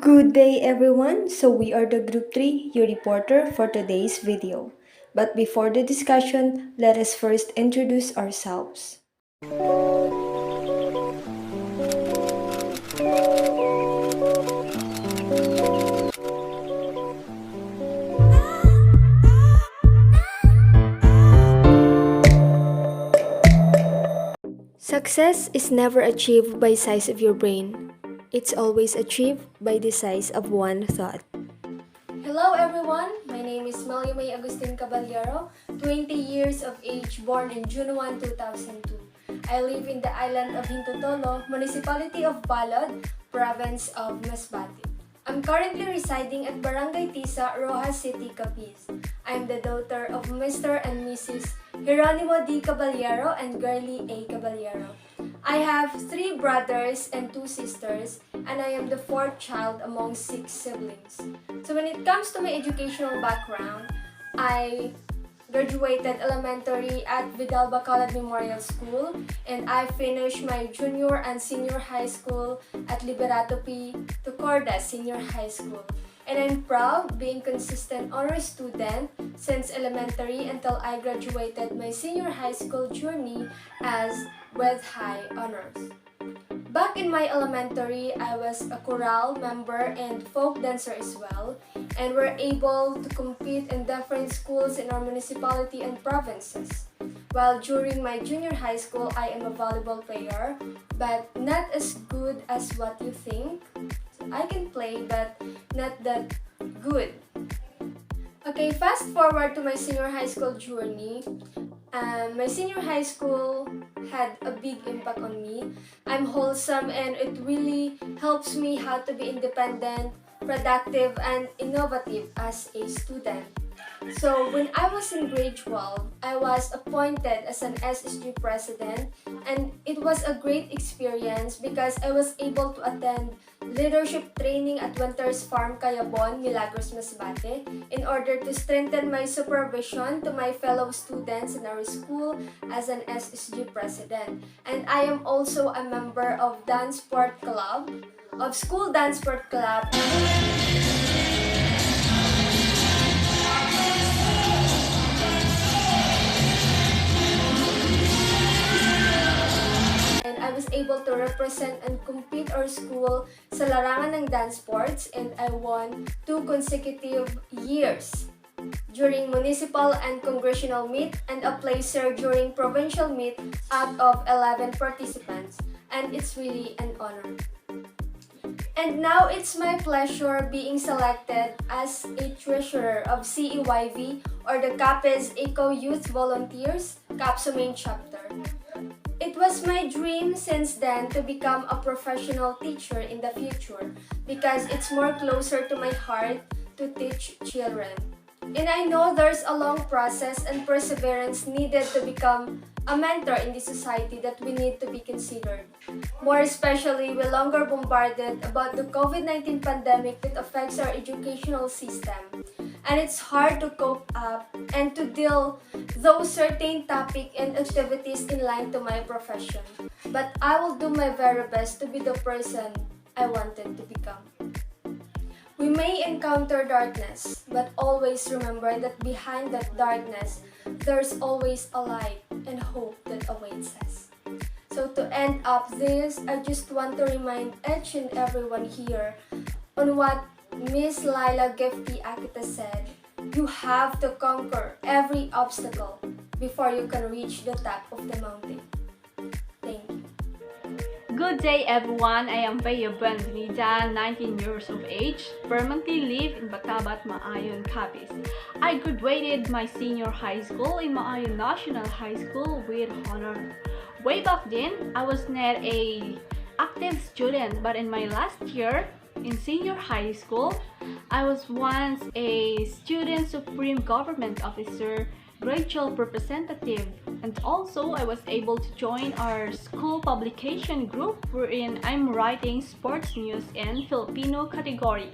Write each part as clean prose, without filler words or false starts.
Good day everyone. So we are the group 3, your reporter for today's video. But before the discussion, let us first introduce ourselves. Success is never achieved by size of your brain. It's always achieved by the size of one thought. Hello everyone, my name is Malyumay Agustin Caballero, 20 years of age, born in June 2002. I live in the island of Hintotolo, municipality of Balod, province of Masbate. I'm currently residing at Barangay Tisa, Rojas City, Capiz. I'm the daughter of Mr. and Mrs. Geronimo D. Caballero and Girly A. Caballero. I have 3 brothers and 2 sisters, and I am the 4th child among 6 siblings. So when it comes to my educational background, I graduated elementary at Vidal Bacolod Memorial School, and I finished my junior and senior high school at Liberato P. Tucorda Senior High School. And I'm proud being consistent honor student since elementary until I graduated my senior high school journey as with high honors. Back in my elementary, I was a chorale member and folk dancer as well, and were able to compete in different schools in our municipality and provinces. While during my junior high school, I am a volleyball player, but not as good as what you think. So I can play, but not that good. Okay, fast forward to my senior high school journey. My senior high school had a big impact on me. I'm wholesome and it really helps me how to be independent, productive, and innovative as a student. So when I was in grade 12, I was appointed as an SSG president, and it was a great experience because I was able to attend leadership training at Winters Farm Cayabon, Milagros, Masbate in order to strengthen my supervision to my fellow students in our school as an SSG president. And I am also a member of Dance Sport Club, of School Dance Sport Club. I was able to represent and compete our school sa larangan ng dance sports, and I won 2 consecutive years during municipal and congressional meet and a placer during provincial meet out of 11 participants, and it's really an honor. And now it's my pleasure being selected as a treasurer of CEYV, or the Capiz Eco Youth Volunteers, Capsumain Chapter. It was my dream since then to become a professional teacher in the future because it's more closer to my heart to teach children. And I know there's a long process and perseverance needed to become a mentor in the society that we need to be considered. More especially, we're longer bombarded about the COVID-19 pandemic that affects our educational system. And it's hard to cope up and to deal those certain topic and activities in line to my profession. But I will do my very best to be the person I wanted to become. We may encounter darkness, but always remember that behind that darkness, there's always a light and hope that awaits us. So to end up this, I just want to remind each and everyone here on what Miss Laila Gifty Akita said. You have to conquer every obstacle before you can reach the top of the mountain. Thank you. Good day everyone, I am Bea Benvenida, 19 years of age, permanently live in Batabat, Maayon, Capiz. I graduated my senior high school in Maayon National High School with honor. Way back then, I was not a active student, but in my last year in senior high school, I was once a student supreme government officer, grade 12 representative, and also I was able to join our school publication group wherein I'm writing sports news and Filipino category.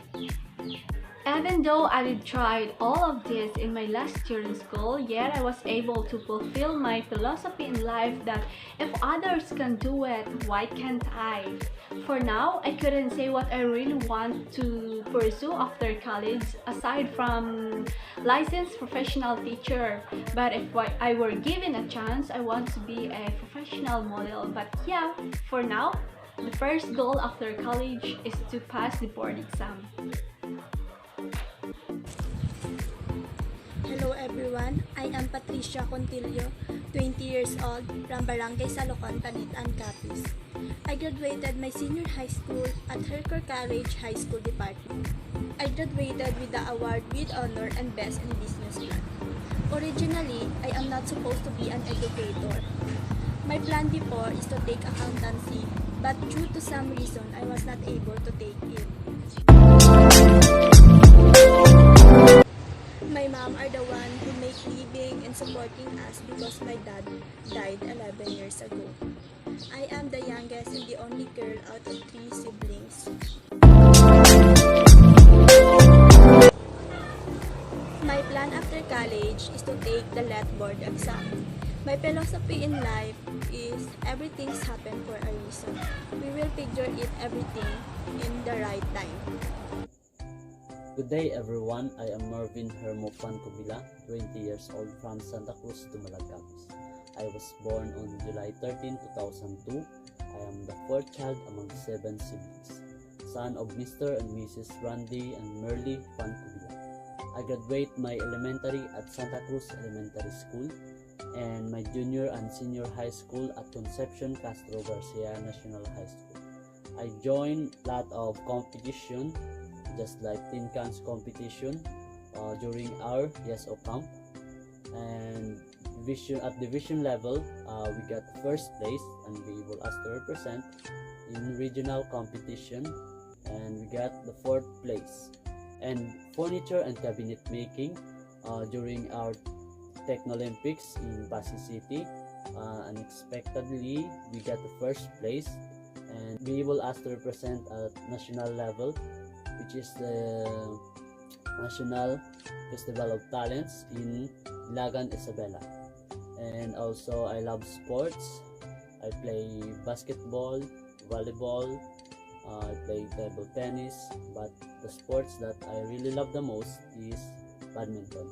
Even though I did tried all of this in my last year in school, yet I was able to fulfill my philosophy in life that if others can do it, why can't I? For now, I couldn't say what I really want to pursue after college aside from licensed professional teacher. But if I were given a chance, I want to be a professional model. But yeah, for now, the first goal after college is to pass the board exam. Hello everyone, I am Patricia Contillo, 20 years old, from Barangay Salocon, Tanitan, Capiz. I graduated my senior high school at Hercor College High School Department. I graduated with the award with honor and best in business plan. Originally, I am not supposed to be an educator. My plan before is to take accountancy, but due to some reason, I was not able to take it. My mom are the one who make living and supporting us because my dad died 11 years ago. I am the youngest and the only girl out of 3 siblings. My plan after college is to take the LET board exam. My philosophy in life is everything's happen for a reason. We will figure it everything in the right time. Good day everyone, I am Marvin Hermofan Cubila, 20 years old from Santa Cruz, Dumalag, Capiz. I was born on July 13, 2002. I am the 4th child among 7 siblings, son of Mr. and Mrs. Randy and Merly Fan Cubila. I graduate my elementary at Santa Cruz Elementary School and my junior and senior high school at Concepcion Castro Garcia National High School. I joined a lot of competition just like Tin Cans competition during our YESO camp, and at division level we got first place and we were asked to represent in regional competition, and we got the 4th place. And furniture and cabinet making during our Techno-Olympics in Pasig City, unexpectedly we got the first place and we were asked to represent at national level, which is the National Festival of Talents in Ilagan, Isabela. And also I love sports. I play basketball, volleyball, I play table tennis, but the sports that I really love the most is badminton.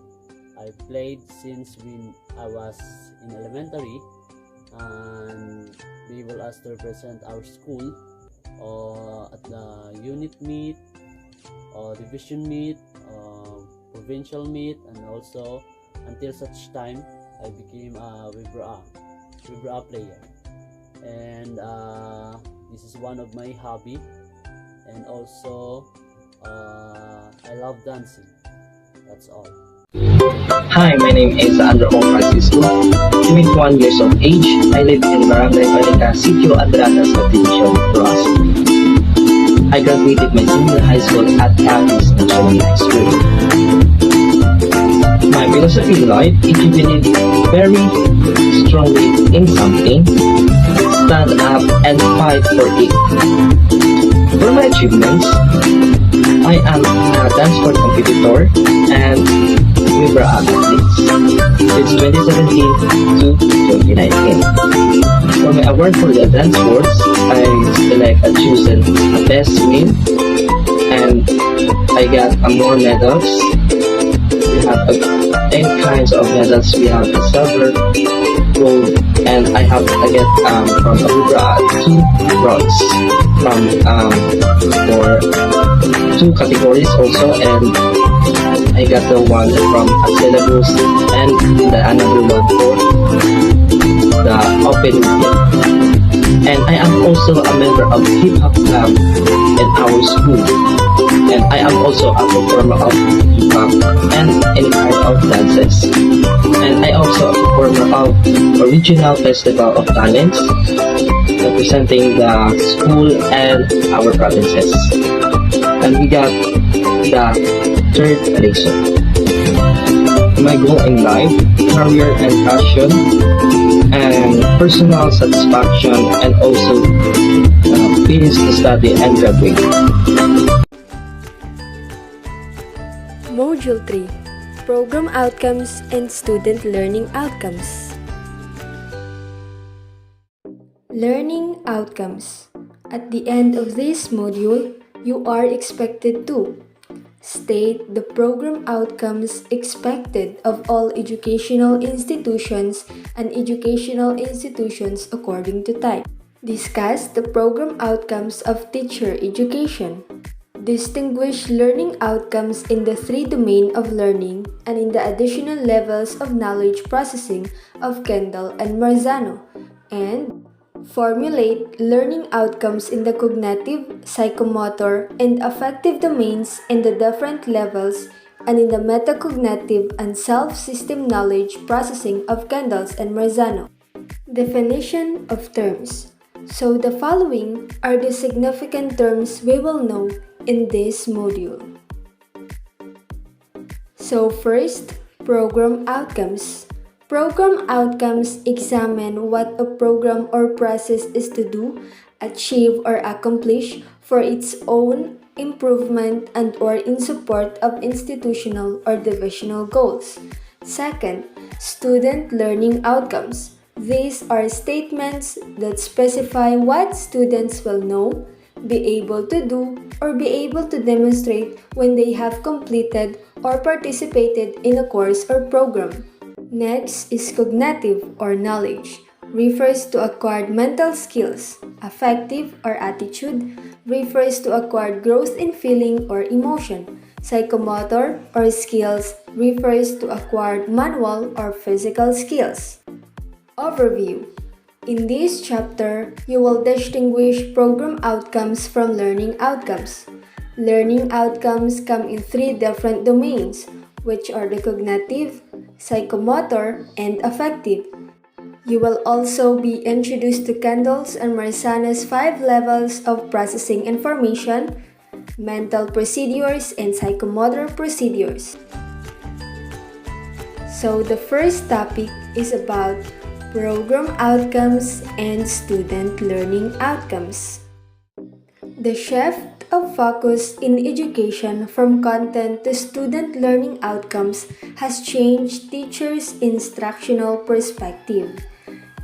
I played since when I was in elementary, and we were asked to represent our school at the unit meet, division meet, provincial meet, and also until such time I became a Vibra player. And this is one of my hobby, and also I love dancing. That's all. Hi, my name is Andrew Francisco, 21 years of age. I live in Barangay Panica, Sitio Adradas, Division, Roas. I graduated my senior high school at Capiz National High School. My philosophy in life is to believe very strongly in something, stand up and fight for it. For my achievements, I am a dance sport competitor and Vibra athletes since 2017 to 2019. For my award for the dance sports, I select and chosen a best win, and I got more medals. We have 10 kinds of medals. We have the silver, gold, and I get from Vibra 2 bronze for 2 categories also, and I got the one from a syllabus and the another one for the open meeting. And I am also a member of hip hop club in our school, and I am also a performer of hip hop and any kind of dances. And I also a performer of original festival of talents representing the school and our provinces. And we got the 3rd place. My goal in life, career and passion, and personal satisfaction, and also finish the study and graduate. Module 3, Program Outcomes and Student Learning Outcomes. Learning Outcomes. At the end of this module, you are expected to state the program outcomes expected of all educational institutions and educational institutions according to type. Discuss the program outcomes of teacher education. Distinguish learning outcomes in the three domains of learning and in the additional levels of knowledge processing of Kendall and Marzano. And formulate learning outcomes in the cognitive, psychomotor, and affective domains in the different levels and in the metacognitive and self-system knowledge processing of Kendall and Marzano. Definition of terms. So the following are the significant terms we will know in this module. So first, program outcomes. Program outcomes examine what a program or process is to do, achieve, or accomplish for its own improvement and or in support of institutional or divisional goals. Second, student learning outcomes. These are statements that specify what students will know, be able to do, or be able to demonstrate when they have completed or participated in a course or program. Next is cognitive or knowledge. Refers to acquired mental skills. Affective or attitude refers to acquired growth in feeling or emotion. Psychomotor or skills refers to acquired manual or physical skills. Overview. In this chapter, you will distinguish program outcomes from learning outcomes. Learning outcomes come in three different domains, which are the cognitive, psychomotor, and affective. You will also be introduced to Kendall's and Marzano's 5 levels of processing information, mental procedures, and psychomotor procedures. So the first topic is about program outcomes and student learning outcomes. The shift of focus in education from content to student learning outcomes has changed teachers' instructional perspective.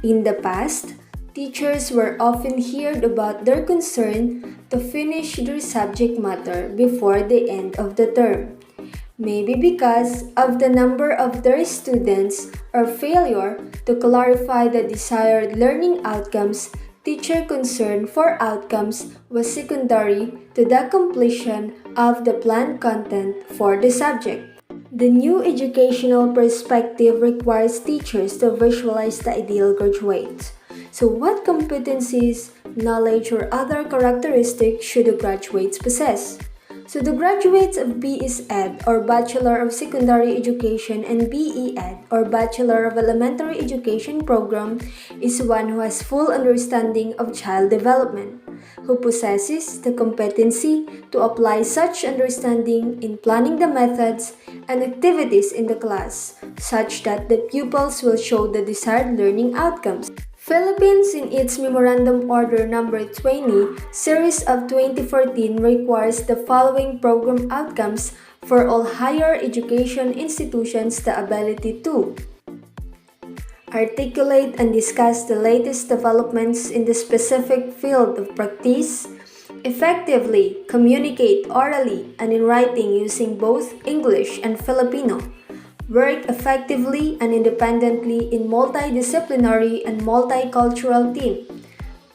In the past, teachers were often heard about their concern to finish their subject matter before the end of the term. Maybe because of the number of their students or failure to clarify the desired learning outcomes, teacher concern for outcomes was secondary to the completion of the planned content for the subject. The new educational perspective requires teachers to visualize the ideal graduate. So what competencies, knowledge, or other characteristics should the graduates possess? So the graduates of BS Ed or Bachelor of Secondary Education and BE Ed or Bachelor of Elementary Education program is one who has full understanding of child development, who possesses the competency to apply such understanding in planning the methods and activities in the class, such that the pupils will show the desired learning outcomes. Philippines, in its Memorandum Order No. 20, Series of 2014, requires the following program outcomes for all higher education institutions: the ability to articulate and discuss the latest developments in the specific field of practice, effectively communicate orally and in writing using both English and Filipino, work effectively and independently in multidisciplinary and multicultural team,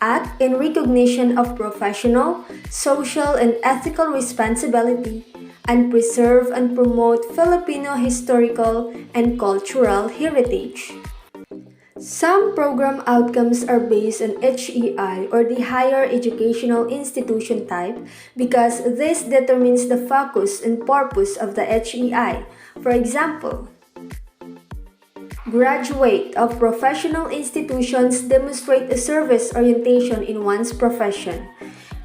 act in recognition of professional, social, and ethical responsibility, and preserve and promote Filipino historical and cultural heritage. Some program outcomes are based on HEI or the higher educational institution type because this determines the focus and purpose of the HEI. For example, graduate of professional institutions demonstrate a service orientation in one's profession.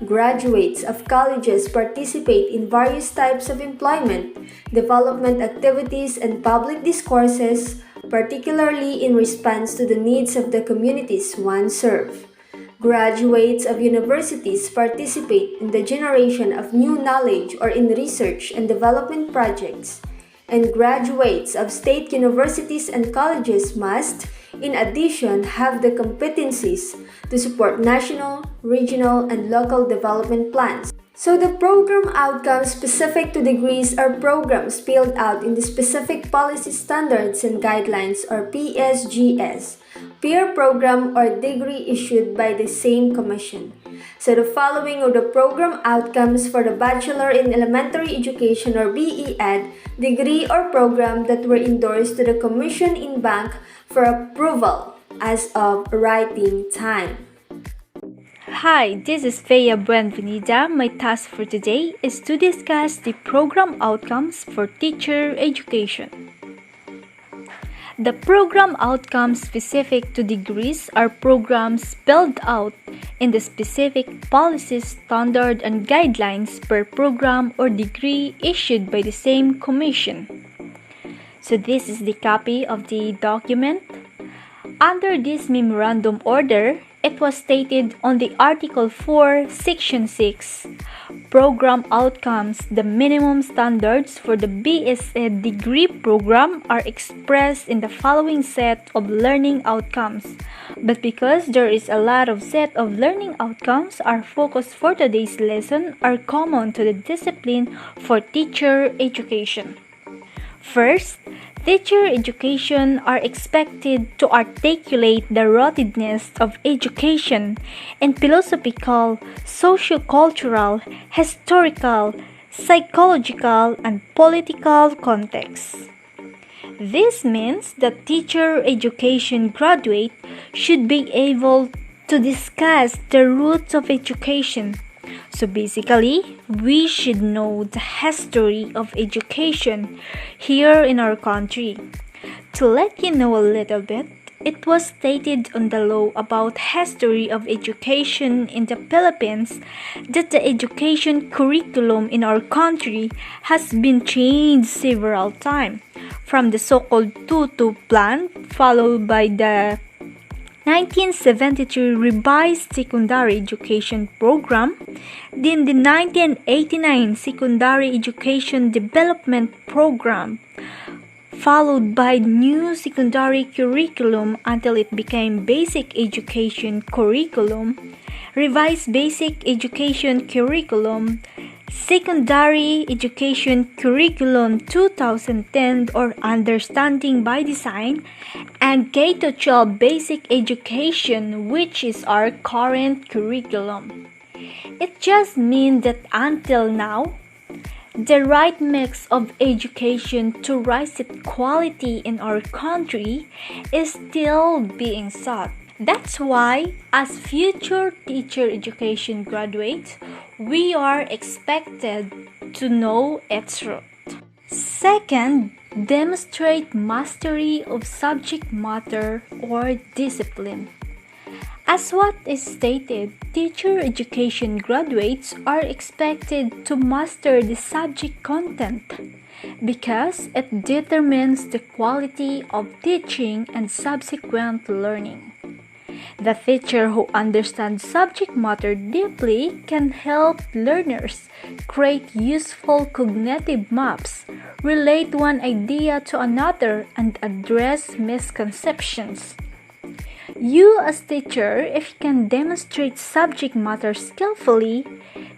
Graduates of colleges participate in various types of employment, development activities, and public discourses, particularly in response to the needs of the communities one serves. Graduates of universities participate in the generation of new knowledge or in research and development projects. and graduates of state universities and colleges must, in addition, have the competencies to support national, regional, and local development plans. So the program outcomes specific to degrees are programs spelled out in the specific policy standards and guidelines or PSGS, peer program or degree issued by the same commission. So the following are the program outcomes for the Bachelor in Elementary Education or BEd degree or program that were endorsed to the Commission in Bank for approval as of writing time. Hi, this is Feya Buenvenida. My task for today is to discuss the program outcomes for teacher education. The program outcomes specific to degrees are programs spelled out in the specific policies, standard, and guidelines per program or degree issued by the same commission. So this is the copy of the document. Under this memorandum order, it was stated on the Article 4, Section 6, Program Outcomes, the minimum standards for the BSed degree program are expressed in the following set of learning outcomes. But because there is a lot of set of learning outcomes, our focus for today's lesson are common to the discipline for teacher education. First, teacher education are expected to articulate the rootedness of education in philosophical, socio-cultural, historical, psychological, and political contexts. This means that teacher education graduate should be able to discuss the roots of education. So basically, we should know the history of education here in our country. To let you know a little bit, it was stated on the law about history of education in the Philippines that the education curriculum in our country has been changed several times, from the so-called Tutu Plan, followed by the 1973 Revised Secondary Education Program, then the 1989 Secondary Education Development Program, followed by new secondary curriculum until it became Basic Education Curriculum, Revised Basic Education Curriculum, Secondary Education Curriculum 2010 or Understanding by Design, and K-12 Basic Education, which is our current curriculum. It just means that until now, the right mix of education to rise its quality in our country is still being sought. That's why, as future teacher education graduates, we are expected to know its root. Second, demonstrate mastery of subject matter or discipline. As what is stated, teacher education graduates are expected to master the subject content because it determines the quality of teaching and subsequent learning. The teacher who understands subject matter deeply can help learners create useful cognitive maps, relate one idea to another, and address misconceptions. You as teacher, if you can demonstrate subject matter skillfully,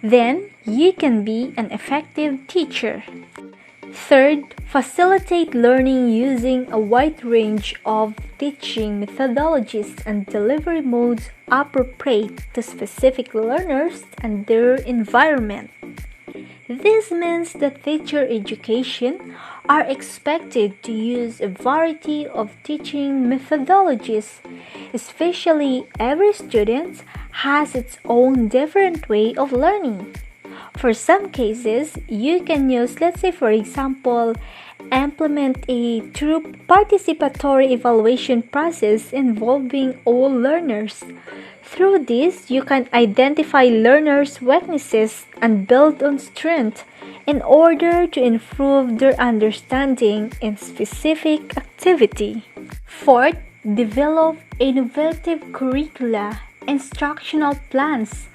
then you can be an effective teacher. Third, facilitate learning using a wide range of teaching methodologies and delivery modes appropriate to specific learners and their environment. This means that teacher education are expected to use a variety of teaching methodologies, especially every student has its own different way of learning. For some cases, you can use, let's say for example, implement a true participatory evaluation process involving all learners. Through this, you can identify learners' weaknesses and build on strength in order to improve their understanding in specific activity. Fourth, develop innovative curricula, instructional plans,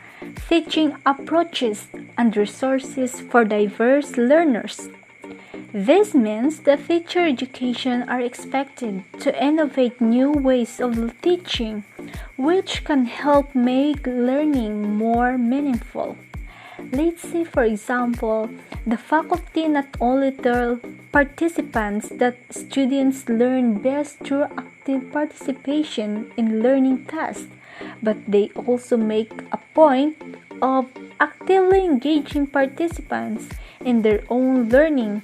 teaching approaches, and resources for diverse learners. This means that teacher education are expected to innovate new ways of teaching, which can help make learning more meaningful. Let's say, for example, the faculty not only tell participants that students learn best through active participation in learning tasks, but they also make a point of actively engaging participants in their own learning.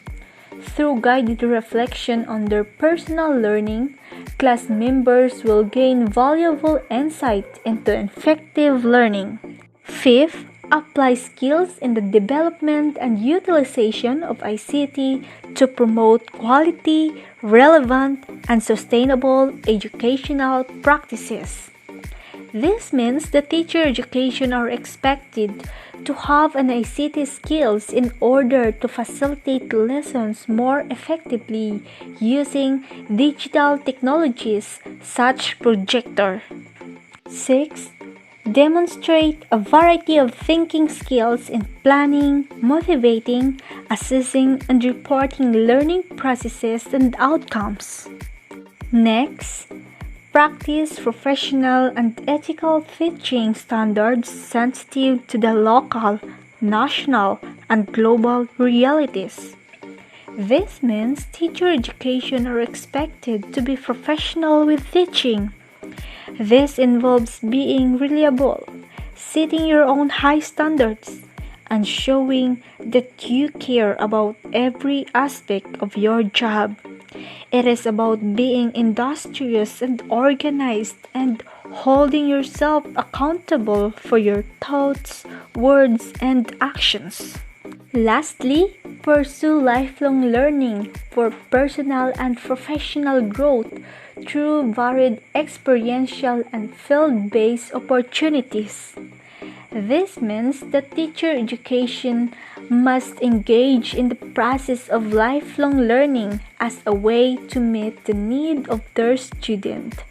Through guided reflection on their personal learning, class members will gain valuable insight into effective learning. Fifth, apply skills in the development and utilization of ICT to promote quality, relevant, and sustainable educational practices. This means that teacher education are expected to have an ICT skills in order to facilitate lessons more effectively using digital technologies such projector. 6. Demonstrate a variety of thinking skills in planning, motivating, assessing, and reporting learning processes and outcomes. Next, practice professional and ethical teaching standards sensitive to the local, national, and global realities. This means teacher education are expected to be professional with teaching. This involves being reliable, setting your own high standards, and showing that you care about every aspect of your job. It is about being industrious and organized and holding yourself accountable for your thoughts, words, and actions. Lastly, pursue lifelong learning for personal and professional growth through varied experiential and field-based opportunities. This means that teacher education must engage in the process of lifelong learning as a way to meet the need of their student,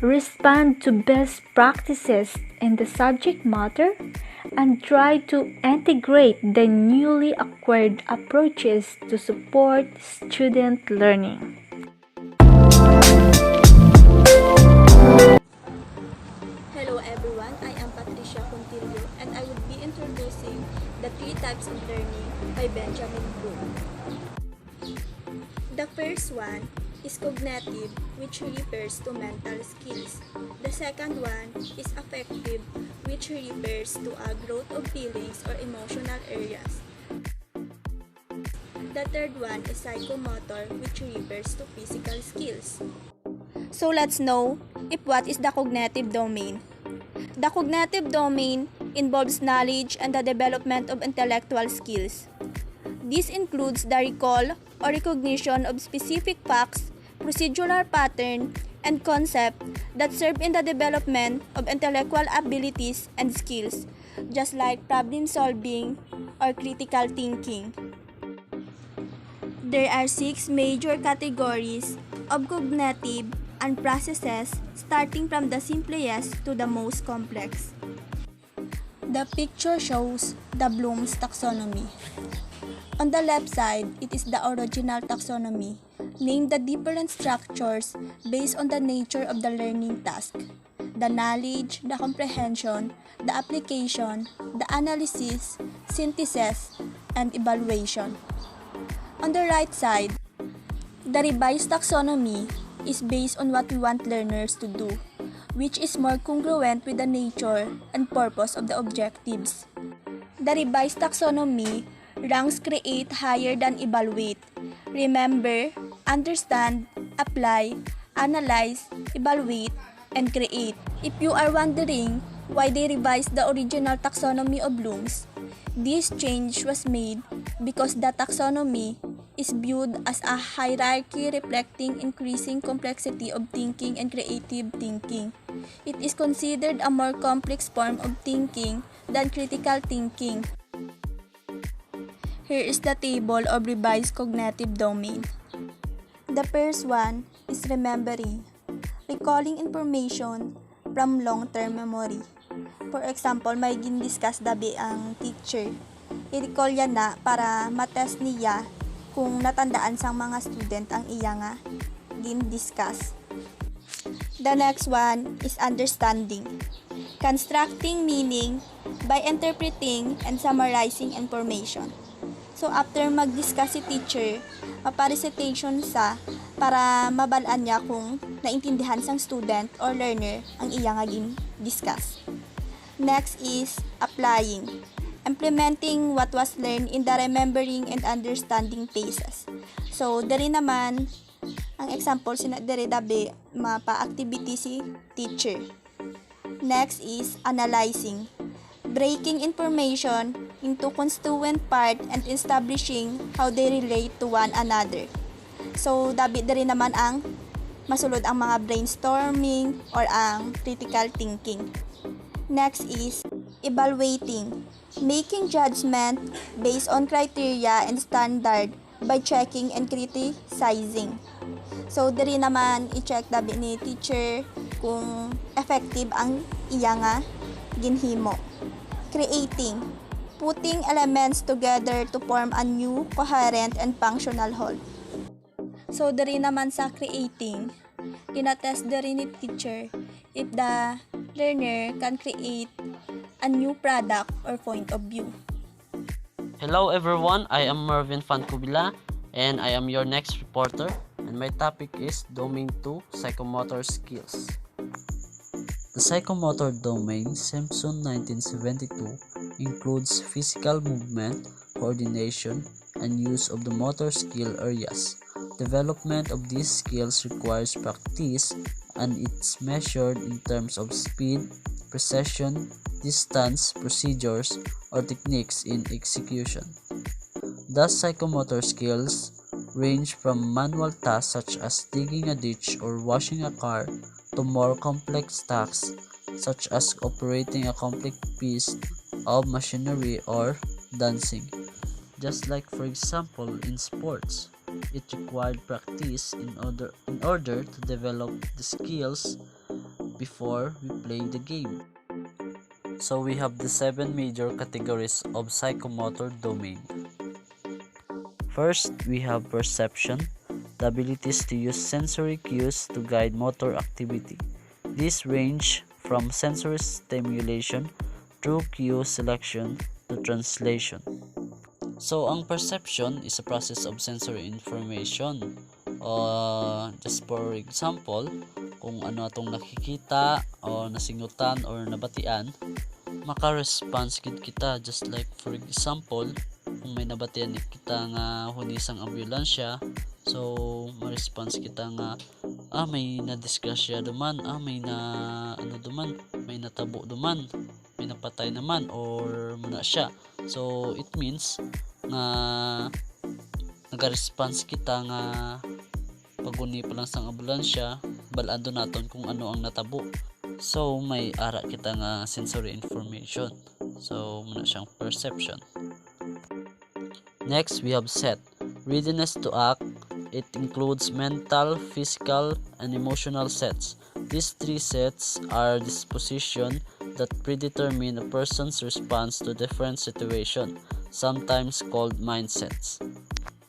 respond to best practices in the subject matter, and try to integrate the newly acquired approaches to support student learning. Hello everyone, I am Patricia Contillo and I will be introducing the 3 types of learning by Benjamin Bloom. The first one is cognitive, which refers to mental skills. The second one is affective, which refers to a growth of feelings or emotional areas. The third one is psychomotor, which refers to physical skills. So let's know what is the cognitive domain. The cognitive domain involves knowledge and the development of intellectual skills. This includes the recall or recognition of specific facts, procedural pattern, and concept that serve in the development of intellectual abilities and skills, just like problem solving or critical thinking. There are 6 major categories of cognitive and processes, starting from the simplest to the most complex. The picture shows the Bloom's taxonomy. On the left side, it is the original taxonomy, named the different structures based on the nature of the learning task, the knowledge, the comprehension, the application, the analysis, synthesis, and evaluation. On the right side, the revised taxonomy is based on what we want learners to do, which is more congruent with the nature and purpose of the objectives. The revised taxonomy ranks create higher than evaluate. Remember, understand, apply, analyze, evaluate, and create. If you are wondering why they revised the original taxonomy of Bloom's, this change was made because the taxonomy is viewed as a hierarchy reflecting increasing complexity of thinking and creative thinking. It is considered a more complex form of thinking than critical thinking. Here is the table of revised cognitive domain. The first one is remembering, recalling information from long-term memory. For example, may gin-discuss dabi ang teacher. I-recall yan na para matest niya kung natandaan sang mga student ang iya nga gin-discuss. The next one is understanding. Constructing meaning by interpreting and summarizing information. So after mag-discuss si teacher, mapa-recitation sa para mabalaan niya kung naintindihan sang student or learner ang iya nga gin-discuss. Next is applying. Implementing what was learned in the remembering and understanding phases. So, diri naman, ang example, diri dabi, mapa-activity si teacher. Next is analyzing. Breaking information into constituent part and establishing how they relate to one another. So, dabi diri naman ang masulod ang mga brainstorming or ang critical thinking. Next is evaluating. Making judgment based on criteria and standard by checking and criticizing. So, diri naman i-check dabi ni teacher kung effective ang iya nga ginhimo. Creating. Putting elements together to form a new, coherent, and functional whole. So, diri naman sa creating, kinatest diri ni teacher if the learner can create a new product or point of view. Hello everyone, I am Mervin Fancubila and I am your next reporter, and my topic is Domain 2 Psychomotor Skills. The psychomotor domain, Simpson 1972, includes physical movement, coordination, and use of the motor skill areas. Development of these skills requires practice, and it's measured in terms of speed, precision, distance, procedures, or techniques in execution. Thus, psychomotor skills range from manual tasks such as digging a ditch or washing a car to more complex tasks such as operating a complex piece of machinery or dancing. Just like, for example, in sports, it required practice in order to develop the skills before we play the game. So we have the 7 major categories of psychomotor domain. First, we have perception, the abilities to use sensory cues to guide motor activity. These range from sensory stimulation through cue selection to translation. So, ang perception is a process of sensory information. Just for example, kung ano atong nakikita o nasingutan or nabatian, maka-response gid kita. Just like for example, kung may nabatian kita nga hunisang ambulansya, so ma-response kita nga may na-disgrasya duman, may na ano duman, may natabo duman, may napatay naman or muna siya. So it means nga nag-response kita nga paguni pa lang sang ambulansya, balaan do naton kung ano ang natabo. So may ara kita nga sensory information. So muna siyang perception. Next, we have set. Readiness to act. It includes mental, physical, and emotional sets. These 3 sets are disposition that predetermine a person's response to different situation, sometimes called mindsets.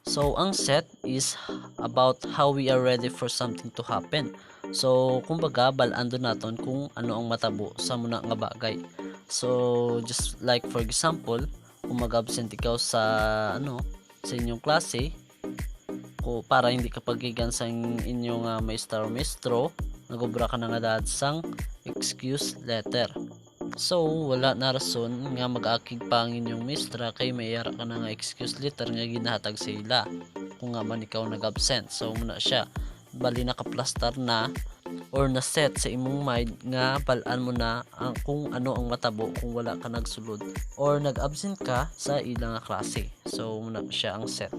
So, ang set is about how we are ready for something to happen. So, kumbaga, balaan do naton kung ano ang matabo sa muna nga bagay. So, just like for example, kung mag-absent ikaw sa sa inyong klase, para hindi ka pagigan sa inyong maestro, nagobra ka na nga dahil sang excuse letter. So, wala na rason nga mag-akig pa ang inyong maestra kay mayara ka na nga excuse letter nga ginahatag sa ila kung nga man ikaw nag-absent. So, muna siya, bali nakaplastar na or na-set sa imong mind nga balaan mo na kung ano ang matabo kung wala ka nagsulod or nag-absent ka sa ilang klase. So, muna siya ang set.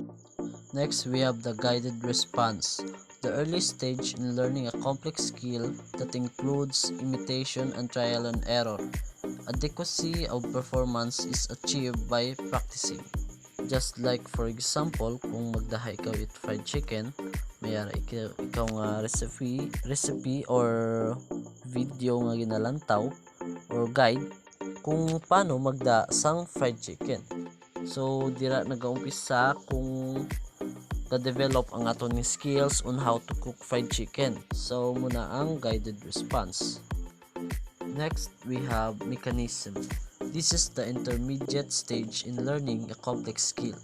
Next, we have the guided response. The early stage in learning a complex skill that includes imitation and trial and error. Adequacy of performance is achieved by practicing. Just like for example, kung magdahay ka with fried chicken, mayara ikaw nga recipe or video nga ginalantaw or guide kung paano magda sang fried chicken. So dira nagaumpisa kung develop ang aton ni skills on how to cook fried chicken. So muna ang guided response. Next, we have mechanism. This is the intermediate stage in learning a complex skill.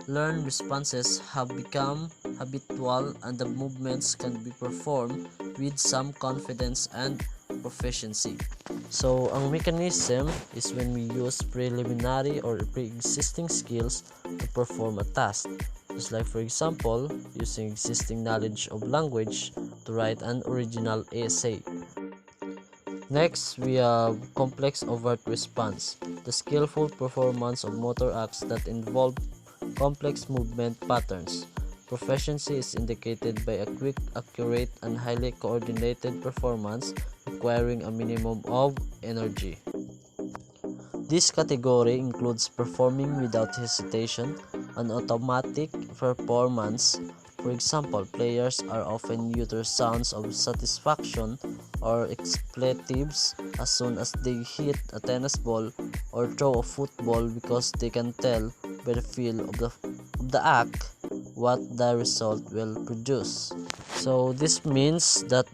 Learned responses have become habitual and the movements can be performed with some confidence and proficiency. So, ang mechanism is when we use preliminary or pre-existing skills to perform a task. Just like for example, using existing knowledge of language to write an original essay. Next, we have complex overt response, the skillful performance of motor acts that involve complex movement patterns. Proficiency is indicated by a quick, accurate, and highly coordinated performance requiring a minimum of energy. This category includes performing without hesitation, an automatic performance. For example, players are often utter sounds of satisfaction or expletives as soon as they hit a tennis ball or throw a football because they can tell by the feel of the act what the result will produce. So this means that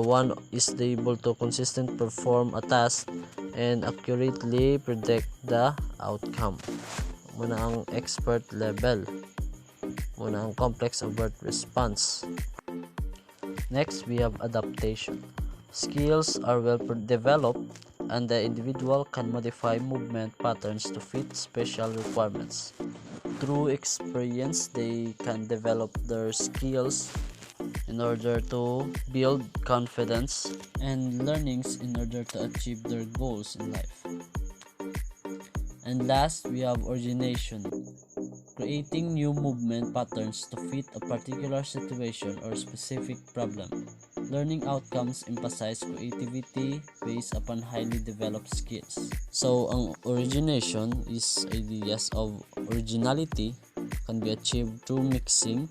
one is able to consistently perform a task and accurately predict the outcome. Muna ang expert level. Muna ang complex overt response. Next, we have adaptation. Skills are well developed and the individual can modify movement patterns to fit special requirements. Through experience, they can develop their skills in order to build confidence and learnings in order to achieve their goals in life. And last, we have origination. Creating new movement patterns to fit a particular situation or specific problem. Learning outcomes emphasize creativity based upon highly developed skills. So, ang origination is ideas of originality can be achieved through mixing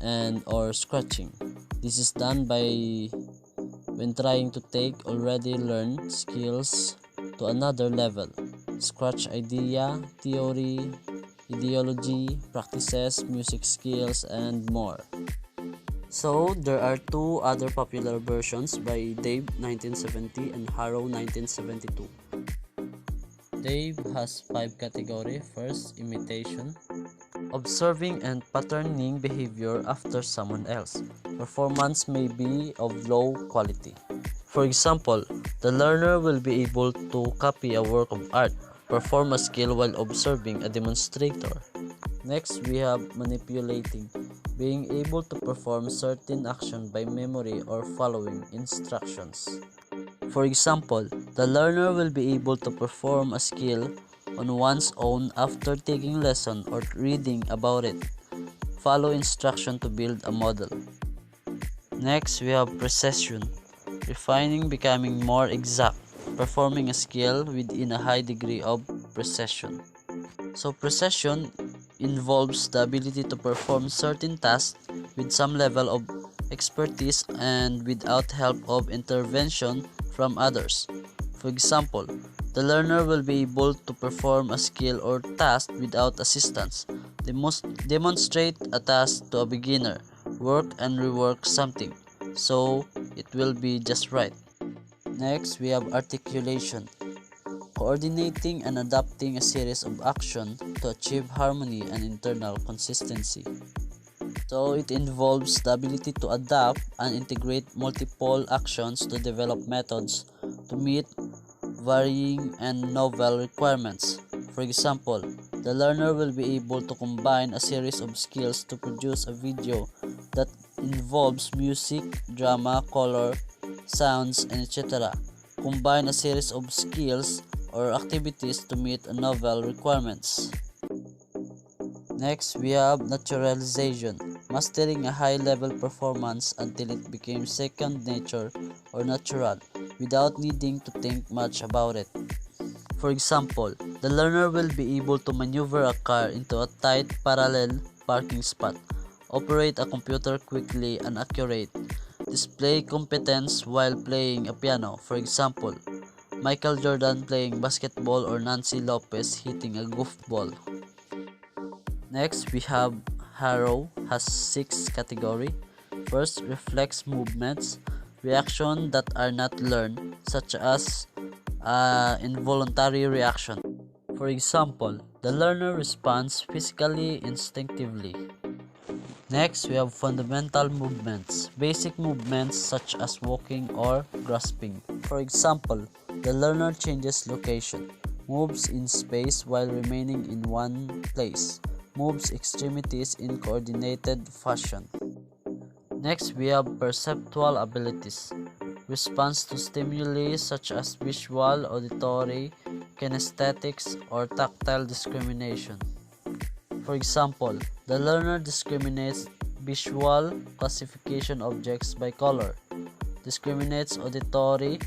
and or scratching. This is done by when trying to take already learned skills to another level. Scratch idea, theory, ideology, practices, music skills, and more. So, there are two other popular versions by Dave 1970 and Harrow 1972. Dave has 5 categories. First, imitation. Observing and patterning behavior after someone else. Performance may be of low quality. For example, the learner will be able to copy a work of art, perform a skill while observing a demonstrator. Next, we have manipulating, being able to perform certain action by memory or following instructions. For example, the learner will be able to perform a skill on one's own after taking lesson or reading about it. Follow instruction to build a model. Next, we have precision, refining, becoming more exact, performing a skill within a high degree of precision. So precision involves the ability to perform certain tasks with some level of expertise and without help of intervention from others. For example, the learner will be able to perform a skill or task without assistance. They must demonstrate a task to a beginner, work and rework something, so it will be just right. Next, we have articulation, coordinating and adapting a series of action to achieve harmony and internal consistency. So it involves the ability to adapt and integrate multiple actions to develop methods to meet varying and novel requirements. For example, the learner will be able to combine a series of skills to produce a video that involves music, drama, color, sounds, and etc. Combine a series of skills or activities to meet a novel requirements. Next, we have naturalization, mastering a high-level performance until it became second nature or natural, without needing to think much about it. For example, the learner will be able to maneuver a car into a tight parallel parking spot, operate a computer quickly and accurate, display competence while playing a piano. For example, Michael Jordan playing basketball or Nancy Lopez hitting a goofball. Next, we have Harrow has 6 categories. First, reflex movements, reaction that are not learned, such as involuntary reaction. For example, the learner responds physically instinctively. Next, we have fundamental movements, basic movements such as walking or grasping. For example, the learner changes location, moves in space while remaining in one place, moves extremities in coordinated fashion. Next, we have perceptual abilities, response to stimuli such as visual, auditory, kinesthetics, or tactile discrimination. For example, the learner discriminates visual classification objects by color, discriminates auditory,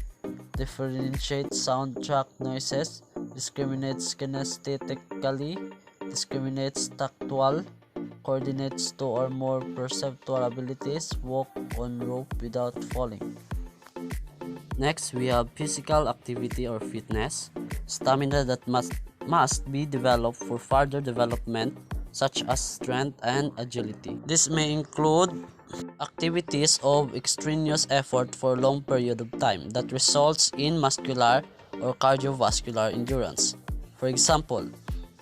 differentiates soundtrack noises, discriminates kinesthetically, discriminates tactual, coordinates 2 or more perceptual abilities, walk on rope without falling. Next, we have physical activity or fitness, stamina that must be developed for further development, such as strength and agility. This may include activities of extraneous effort for a long period of time that results in muscular or cardiovascular endurance. For example,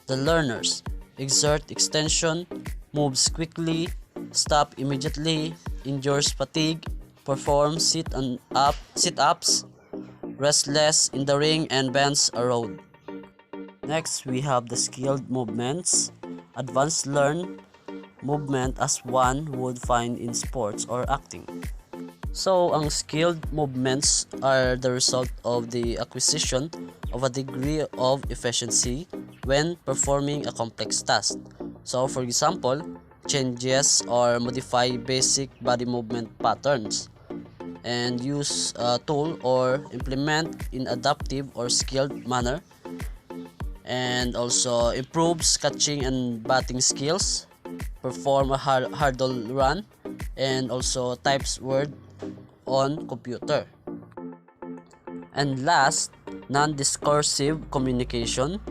the learners exert extension, moves quickly, stop immediately, endures fatigue, perform sit-ups, restless in the ring, and bends a road. Next, we have the skilled movements, advanced learned movement as one would find in sports or acting. So, ang skilled movements are the result of the acquisition of a degree of efficiency when performing a complex task. So, for example, changes or modify basic body movement patterns and use a tool or implement in adaptive or skilled manner, and also improves catching and batting skills, perform a hurdle run, and also types word on computer. And last, non-discursive communication,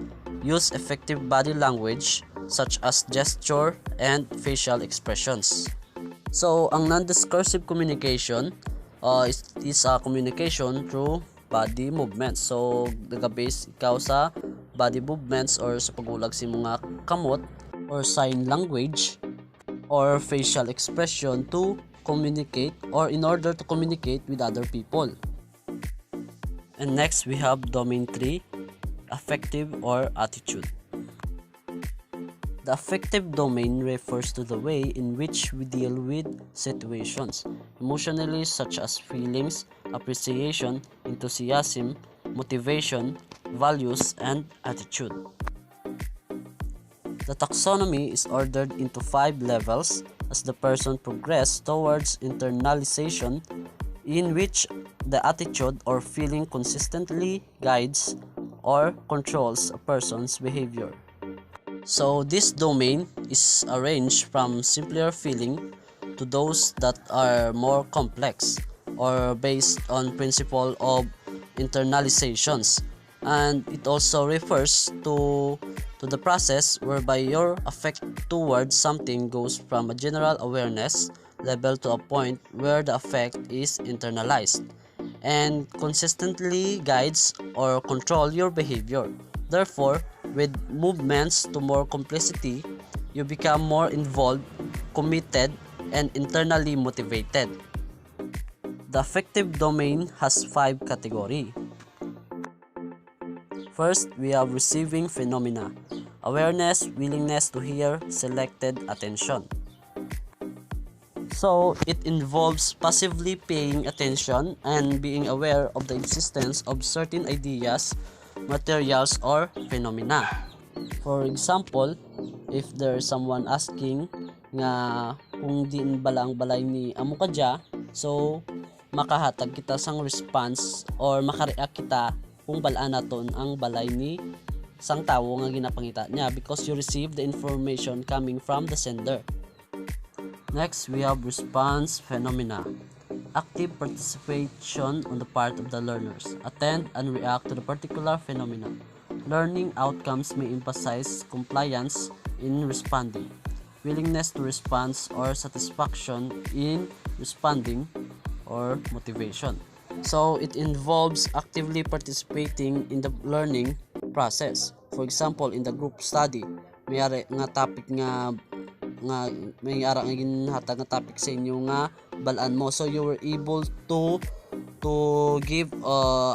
use effective body language such as gesture and facial expressions. So, ang non-discursive communication is a communication through body movements. So, nag-base ikaw sa body movements or sa pagulag sa mga kamot or sign language or facial expression to communicate or in order to communicate with other people. And next, we have domain 3, affective or attitude. The affective domain refers to the way in which we deal with situations, emotionally, such as feelings, appreciation, enthusiasm, motivation, values, and attitude. The taxonomy is ordered into 5 levels as the person progresses towards internalization, in which the attitude or feeling consistently guides or controls a person's behavior. So this domain is arranged from simpler feeling to those that are more complex or based on principle of internalizations, and it also refers to the process whereby your affect towards something goes from a general awareness level to a point where the affect is internalized and consistently guides or control your behavior. Therefore, with movements to more complexity, you become more involved, committed, and internally motivated. The affective domain has 5 categories. First, we have receiving phenomena, awareness, willingness to hear, selected attention. So, it involves passively paying attention and being aware of the existence of certain ideas, materials, or phenomena. For example, if there is someone asking nga kung diin balang balay ni amo ka dya, so makahatag kita sang response or makareact kita kung balaan naton ang balay ni sang tawo nga ginapangita niya because you receive the information coming from the sender. Next, we have response phenomena. Active participation on the part of the learners. Attend and react to the particular phenomena. Learning outcomes may emphasize compliance in responding. willingness to respond, or satisfaction in responding, or motivation. So it involves actively participating in the learning process. For example, in the group study, may ari nga topic nga may ara nga ginhatag nga topic sa inyo nga balaan mo. So you were able to give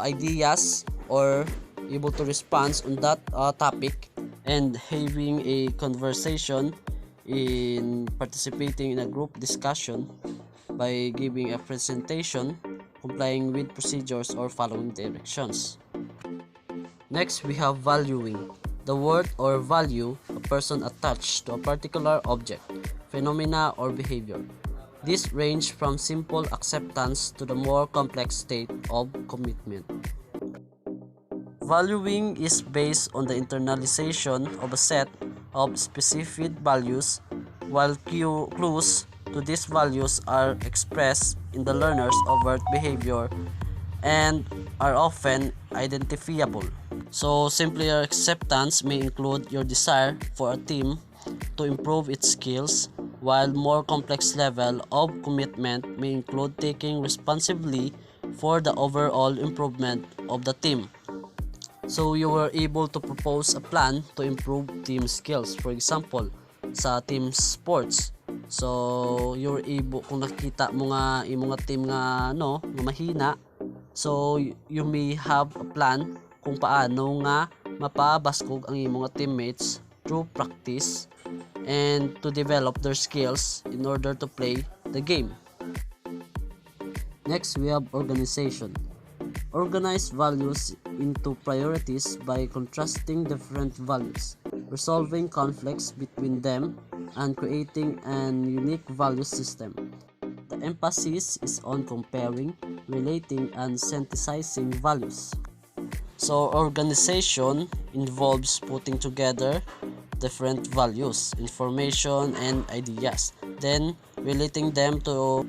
ideas or able to respond on that topic, and having a conversation in participating in a group discussion by giving a presentation, complying with procedures, or following directions. Next, we have valuing. The word or value a person attached to a particular object, phenomena, or behavior. This range from simple acceptance to the more complex state of commitment. Valuing is based on the internalization of a set of specific values, while clues to these values are expressed in the learner's overt behavior and are often identifiable. So, simpler acceptance may include your desire for a team to improve its skills, while more complex level of commitment may include taking responsibly for the overall improvement of the team. So, you were able to propose a plan to improve team skills. For example, sa team sports. So, you're able, kung nakita mo nga imong nga team nga nga mahina, so you may have a plan kung paano nga mapabaskog ang imong nga teammates through practice and to develop their skills in order to play the game. Next, we have organization. Organize values into priorities by contrasting different values, resolving conflicts between them, and creating an unique value system. The emphasis is on comparing, relating, and synthesizing values. So, organization involves putting together different values, information, and ideas, then relating them to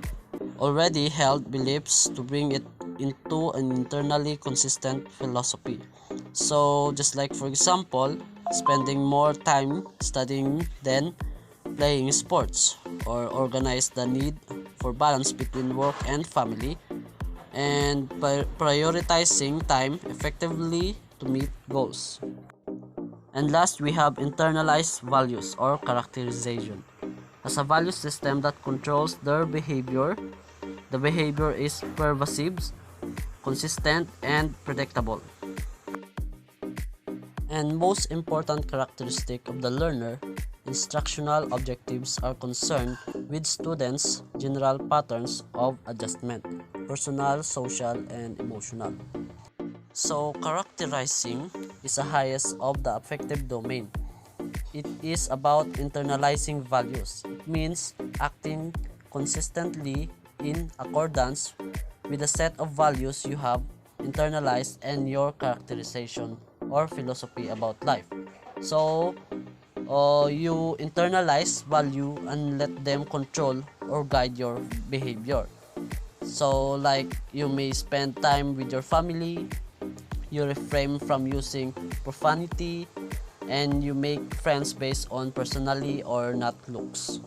already held beliefs to bring it into an internally consistent philosophy. So, just like for example, spending more time studying than playing sports, or organize the need for balance between work and family, and prioritizing time effectively to meet goals. And last, we have internalized values or characterization. As a value system that controls their behavior, the behavior is pervasive, consistent, and predictable. And most important characteristic of the learner, instructional objectives are concerned with students' general patterns of adjustment, personal, social, and emotional. So, characterizing is the highest of the affective domain. It is about internalizing values. It means acting consistently in accordance with the set of values you have internalized and your characterization or philosophy about life. So, you internalize value and let them control or guide your behavior. So, like, you may spend time with your family, you refrain from using profanity, and you make friends based on personality or not looks.